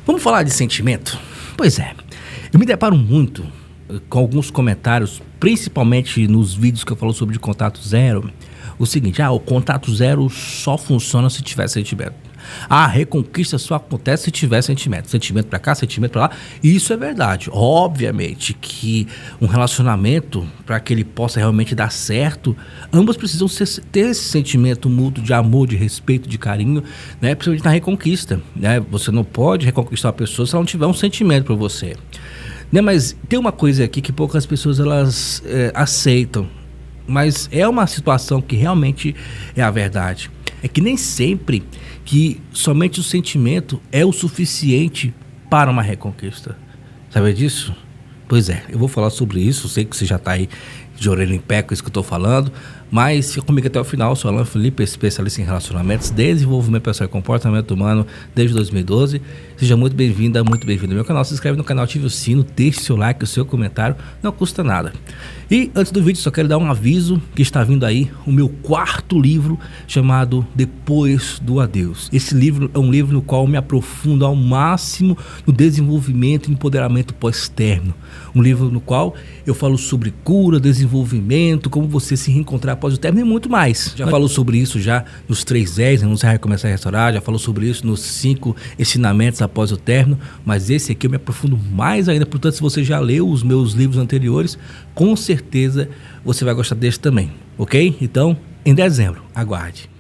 Vamos falar de sentimento? Pois é, eu me deparo muito com alguns comentários, principalmente nos vídeos que eu falo sobre de contato zero. O seguinte, o contato zero só funciona se tiver sentimento. A reconquista só acontece se tiver sentimento. Sentimento pra cá, sentimento pra lá. E isso é verdade. Obviamente que um relacionamento, para que ele possa realmente dar certo, ambos precisam ter esse sentimento mútuo de amor, de respeito, de carinho, né? Principalmente na reconquista, né? Você não pode reconquistar uma pessoa se ela não tiver um sentimento por você, né? Mas tem uma coisa aqui que poucas pessoas elas aceitam, mas é uma situação que realmente é a verdade. É que nem sempre que somente o sentimento é o suficiente para uma reconquista. Sabe disso? Pois é, eu vou falar sobre isso. Sei que você já está aí de orelha em pé com isso que eu estou falando, mas fica comigo até o final. Eu sou Alan Felipe, especialista em relacionamentos, desenvolvimento pessoal e comportamento humano desde 2012. Seja muito bem-vinda, muito bem-vindo ao meu canal. Se inscreve no canal, ative o sino, deixe seu like, o seu comentário, não custa nada. E antes do vídeo, só quero dar um aviso que está vindo aí o meu quarto livro, chamado Depois do Adeus. Esse livro é um livro no qual eu me aprofundo ao máximo no desenvolvimento e empoderamento pós-término. Um livro no qual eu falo sobre cura, desenvolvimento, como você se reencontrar após o término e muito mais. Já falo sobre isso já nos 3 R's, né? Você vai começar a restaurar, já falo sobre isso nos 5 ensinamentos após o término, mas esse aqui eu me aprofundo mais ainda. Portanto, se você já leu os meus livros anteriores, com certeza você vai gostar desse também, ok? Então, em dezembro, aguarde.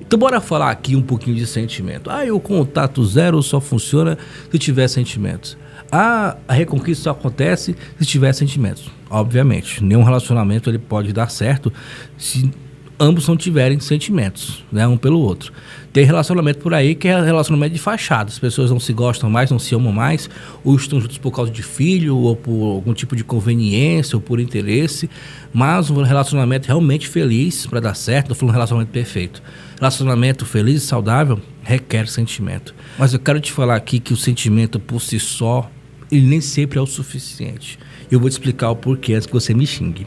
Então bora falar aqui um pouquinho de sentimento. O contato zero só funciona se tiver sentimentos. A reconquista só acontece se tiver sentimentos. Obviamente, nenhum relacionamento ele pode dar certo se ambos não tiverem sentimentos, né, um pelo outro. Tem relacionamento por aí que é relacionamento de fachada. As pessoas não se gostam mais, não se amam mais, ou estão juntos por causa de filho, ou por algum tipo de conveniência, ou por interesse. Mas um relacionamento realmente feliz para dar certo, não foi um relacionamento perfeito. Relacionamento feliz e saudável requer sentimento. Mas eu quero te falar aqui que o sentimento por si só, ele nem sempre é o suficiente. Eu vou te explicar o porquê antes que você me xingue.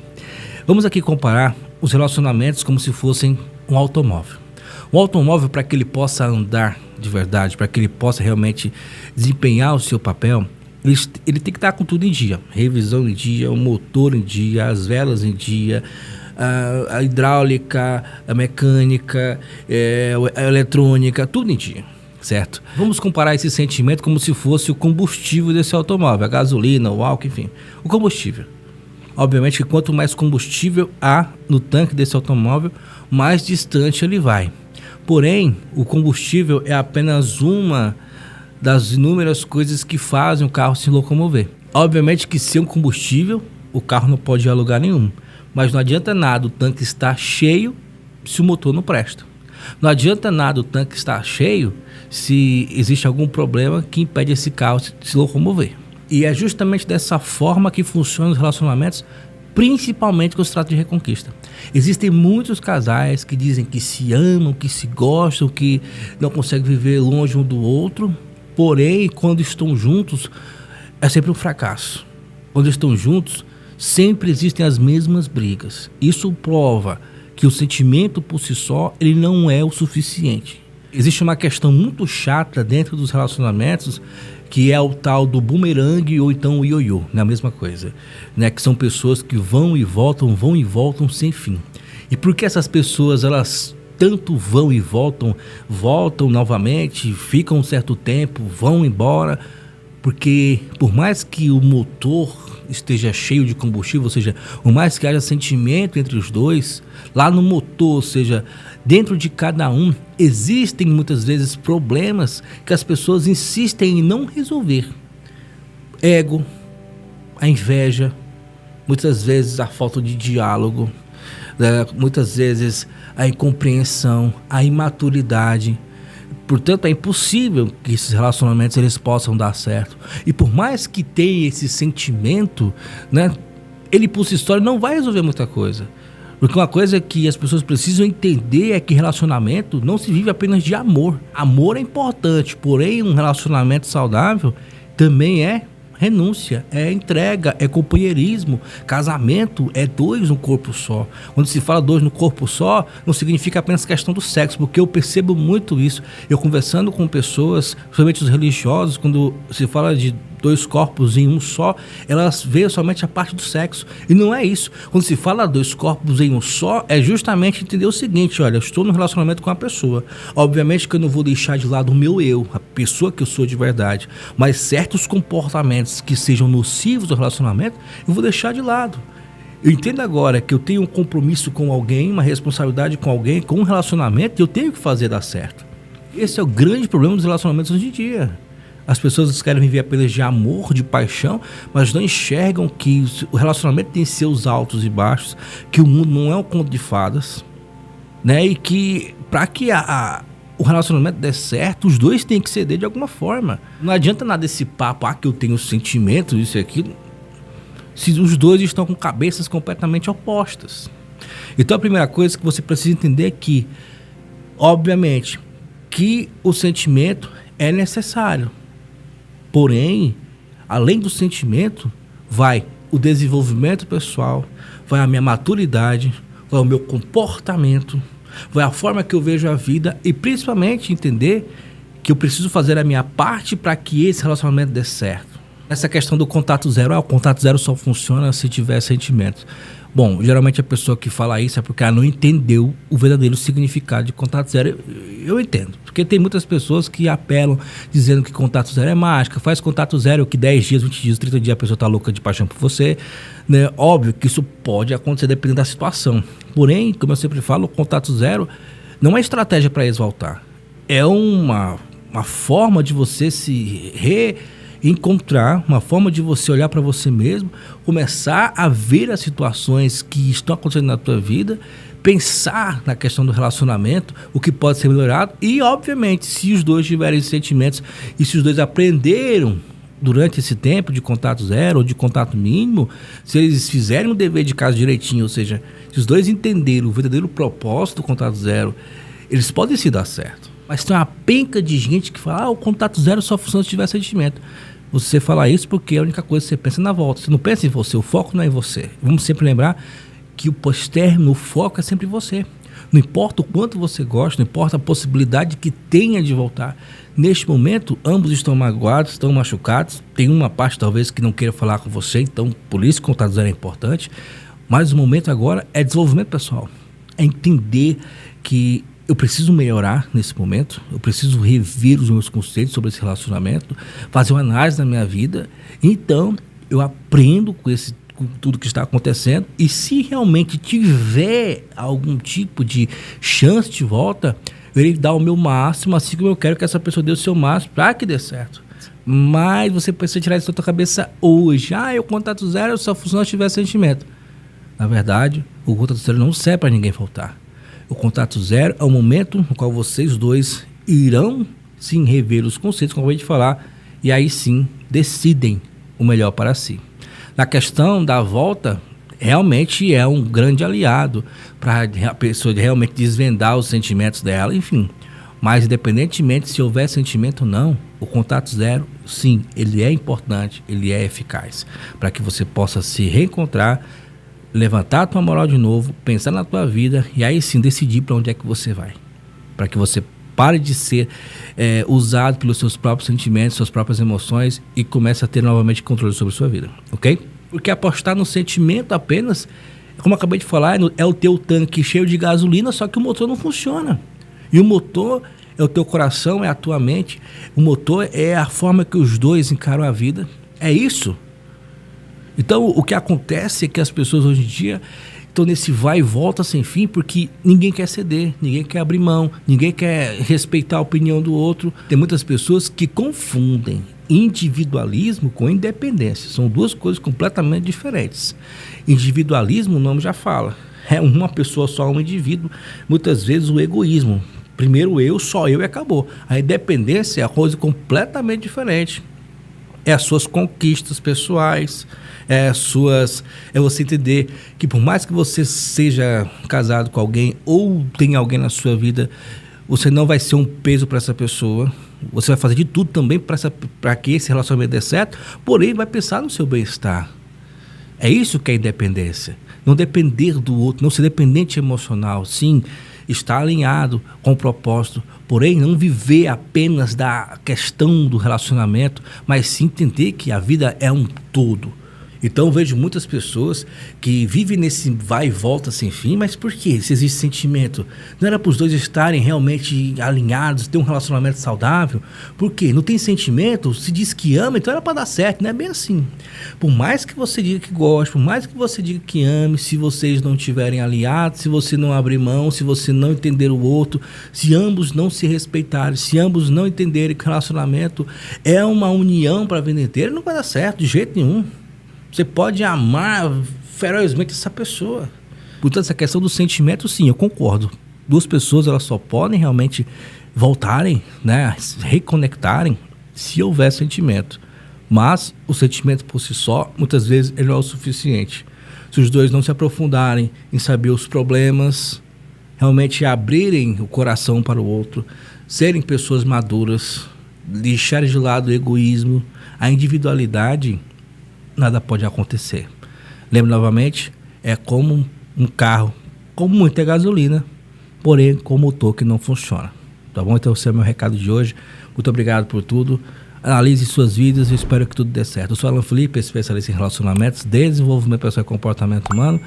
Vamos aqui comparar os relacionamentos como se fossem um automóvel. Um automóvel, para que ele possa andar de verdade, para que ele possa realmente desempenhar o seu papel, ele tem que estar com tudo em dia. Revisão em dia, o motor em dia, as velas em dia, a hidráulica, a mecânica, a eletrônica, tudo em dia, certo? Vamos comparar esse sentimento como se fosse o combustível desse automóvel, a gasolina, o álcool, enfim, o combustível. Obviamente que quanto mais combustível há no tanque desse automóvel, mais distante ele vai. Porém, o combustível é apenas uma das inúmeras coisas que fazem o carro se locomover. Obviamente que sem um combustível, o carro não pode ir a lugar nenhum. Mas não adianta nada o tanque estar cheio se o motor não presta. Não adianta nada o tanque estar cheio se existe algum problema que impede esse carro de se locomover. E é justamente dessa forma que funcionam os relacionamentos, principalmente com o trato de reconquista. Existem muitos casais que dizem que se amam, que se gostam, que não conseguem viver longe um do outro, porém, quando estão juntos, é sempre um fracasso. Quando estão juntos, sempre existem as mesmas brigas. Isso prova que o sentimento por si só, ele não é o suficiente. Existe uma questão muito chata dentro dos relacionamentos, que é o tal do bumerangue ou então o ioiô, né? A mesma coisa, né? Que são pessoas que vão e voltam sem fim. E por que essas pessoas, elas tanto vão e voltam novamente, ficam um certo tempo, vão embora? Porque por mais que o motor esteja cheio de combustível, ou seja, por mais que haja sentimento entre os dois, lá no motor, ou seja, dentro de cada um, existem muitas vezes problemas que as pessoas insistem em não resolver. Ego, a inveja, muitas vezes a falta de diálogo, muitas vezes a incompreensão, a imaturidade. Portanto, é impossível que esses relacionamentos eles possam dar certo. E por mais que tenha esse sentimento, né, ele por si só não vai resolver muita coisa. Porque uma coisa que as pessoas precisam entender é que relacionamento não se vive apenas de amor. Amor é importante, porém um relacionamento saudável também é renúncia, é entrega, é companheirismo. Casamento é dois no corpo só. Quando se fala dois no corpo só, não significa apenas questão do sexo, porque eu percebo muito isso. Eu conversando com pessoas, principalmente os religiosos, quando se fala de dois corpos em um só, elas veem somente a parte do sexo. E não é isso. Quando se fala dois corpos em um só, é justamente entender o seguinte: olha, eu estou no relacionamento com a pessoa. Obviamente que eu não vou deixar de lado o meu eu, a pessoa que eu sou de verdade. Mas certos comportamentos que sejam nocivos do relacionamento, eu vou deixar de lado. Eu entendo agora que eu tenho um compromisso com alguém, uma responsabilidade com alguém, com um relacionamento, e eu tenho que fazer dar certo. Esse é o grande problema dos relacionamentos hoje em dia. As pessoas querem viver apenas de amor, de paixão, mas não enxergam que o relacionamento tem seus altos e baixos, que o mundo não é um conto de fadas, né? E que para que o relacionamento dê certo, os dois têm que ceder de alguma forma. Não adianta nada esse papo, que eu tenho sentimentos, isso e aquilo, se os dois estão com cabeças completamente opostas. Então a primeira coisa que você precisa entender é que, obviamente, que o sentimento é necessário. Porém, além do sentimento, vai o desenvolvimento pessoal, vai a minha maturidade, vai o meu comportamento, vai a forma que eu vejo a vida e principalmente entender que eu preciso fazer a minha parte para que esse relacionamento dê certo. Essa questão do contato zero, o contato zero só funciona se tiver sentimentos. Bom, geralmente a pessoa que fala isso é porque ela não entendeu o verdadeiro significado de contato zero. Eu entendo, porque tem muitas pessoas que apelam dizendo que contato zero é mágica, faz contato zero que 10 dias, 20 dias, 30 dias a pessoa está louca de paixão por você, né? Óbvio que isso pode acontecer dependendo da situação. Porém, como eu sempre falo, o contato zero não é estratégia para exaltar. É uma forma de você se encontrar, uma forma de você olhar para você mesmo, começar a ver as situações que estão acontecendo na tua vida, pensar na questão do relacionamento, o que pode ser melhorado e, obviamente, se os dois tiverem sentimentos e se os dois aprenderam durante esse tempo de contato zero ou de contato mínimo, se eles fizerem o dever de casa direitinho, ou seja, se os dois entenderam o verdadeiro propósito do contato zero, eles podem se dar certo. Mas tem uma penca de gente que fala, o contato zero só funciona se tiver sentimento. Você fala isso porque é a única coisa que você pensa na volta. Você não pensa em você, o foco não é em você. Vamos sempre lembrar que o pós-término, o foco é sempre em você. Não importa o quanto você gosta, não importa a possibilidade que tenha de voltar. Neste momento, ambos estão magoados, estão machucados. Tem uma parte talvez que não queira falar com você, então por isso o contato zero é importante. Mas o momento agora é desenvolvimento pessoal. É entender que eu preciso melhorar nesse momento, eu preciso rever os meus conceitos sobre esse relacionamento, fazer uma análise da minha vida, então eu aprendo com tudo que está acontecendo e se realmente tiver algum tipo de chance de volta, eu irei dar o meu máximo, assim como eu quero que essa pessoa dê o seu máximo para que dê certo. Mas você precisa tirar isso da sua cabeça hoje. O contato zero só funciona se tiver sentimento. Na verdade, o contato zero não serve para ninguém voltar. O contato zero é o momento no qual vocês dois irão sim rever os conceitos, como eu acabei de falar, e aí sim decidem o melhor para si. Na questão da volta, realmente é um grande aliado para a pessoa realmente desvendar os sentimentos dela, enfim. Mas independentemente se houver sentimento ou não, o contato zero, sim, ele é importante, ele é eficaz, para que você possa se reencontrar, levantar a tua moral de novo, pensar na tua vida e aí sim decidir para onde é que você vai. Para que você pare de ser usado pelos seus próprios sentimentos, suas próprias emoções e comece a ter novamente controle sobre a sua vida, ok? Porque apostar no sentimento apenas, como eu acabei de falar, é o teu tanque cheio de gasolina, só que o motor não funciona. E o motor é o teu coração, é a tua mente. O motor é a forma que os dois encaram a vida. É isso. Então, o que acontece é que as pessoas hoje em dia estão nesse vai e volta sem fim, porque ninguém quer ceder, ninguém quer abrir mão, ninguém quer respeitar a opinião do outro. Tem muitas pessoas que confundem individualismo com independência. São duas coisas completamente diferentes. Individualismo, o nome já fala, é uma pessoa só, um indivíduo. Muitas vezes o egoísmo. Primeiro eu, só eu e acabou. A independência é uma coisa completamente diferente. É as suas conquistas pessoais, é você entender que por mais que você seja casado com alguém ou tenha alguém na sua vida, você não vai ser um peso para essa pessoa. Você vai fazer de tudo também para que esse relacionamento dê certo, porém vai pensar no seu bem-estar. É isso que é independência. Não depender do outro, não ser dependente emocional. Sim, estar alinhado com o propósito, porém não viver apenas da questão do relacionamento, mas sim entender que a vida é um todo. Então eu vejo muitas pessoas que vivem nesse vai e volta sem fim, mas por quê? Se existe sentimento, não era para os dois estarem realmente alinhados, ter um relacionamento saudável? Por quê? Não tem sentimento, se diz que ama, então era para dar certo, não é bem assim. Por mais que você diga que goste, por mais que você diga que ame, se vocês não estiverem alinhados, se você não abrir mão, se você não entender o outro, se ambos não se respeitarem, se ambos não entenderem que o relacionamento é uma união para a vida inteira, não vai dar certo de jeito nenhum. Você pode amar ferozmente essa pessoa. Portanto, essa questão do sentimento, sim, eu concordo. Duas pessoas, elas só podem realmente voltarem, né, reconectarem, se houver sentimento. Mas o sentimento por si só, muitas vezes, ele não é o suficiente. Se os dois não se aprofundarem em saber os problemas, realmente abrirem o coração para o outro, serem pessoas maduras, deixarem de lado o egoísmo, a individualidade, nada pode acontecer. Lembra novamente, é como um carro com muita gasolina, porém com motor que não funciona. Tá bom? Então esse é o meu recado de hoje. Muito obrigado por tudo. Analise suas vidas e espero que tudo dê certo. Eu sou Alan Felipe, especialista em relacionamentos, desenvolvimento pessoal e comportamento humano.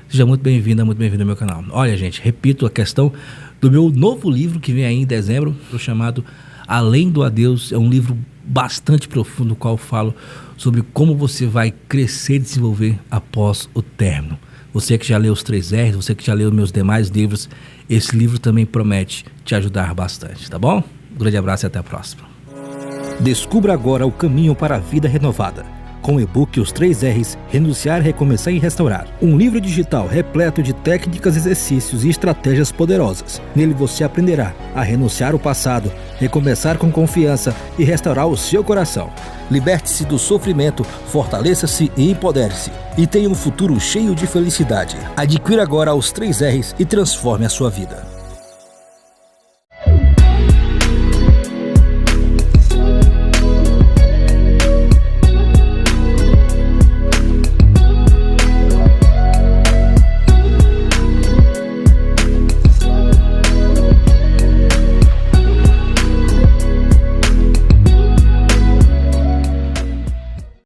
Seja muito bem-vinda, muito bem-vindo ao meu canal. Olha, gente, repito a questão do meu novo livro que vem aí em dezembro, chamado Além do Adeus. É um livro bastante profundo, no qual eu falo sobre como você vai crescer e desenvolver após o término. Você que já leu os 3 R's, você que já leu meus demais livros, esse livro também promete te ajudar bastante, tá bom? Um grande abraço e até a próxima. Descubra agora o caminho para a vida renovada. Com o e-book Os 3 R's, Renunciar, Recomeçar e Restaurar. Um livro digital repleto de técnicas, exercícios e estratégias poderosas. Nele você aprenderá a renunciar ao passado, recomeçar com confiança e restaurar o seu coração. Liberte-se do sofrimento, fortaleça-se e empodere-se. E tenha um futuro cheio de felicidade. Adquira agora os 3 R's e transforme a sua vida.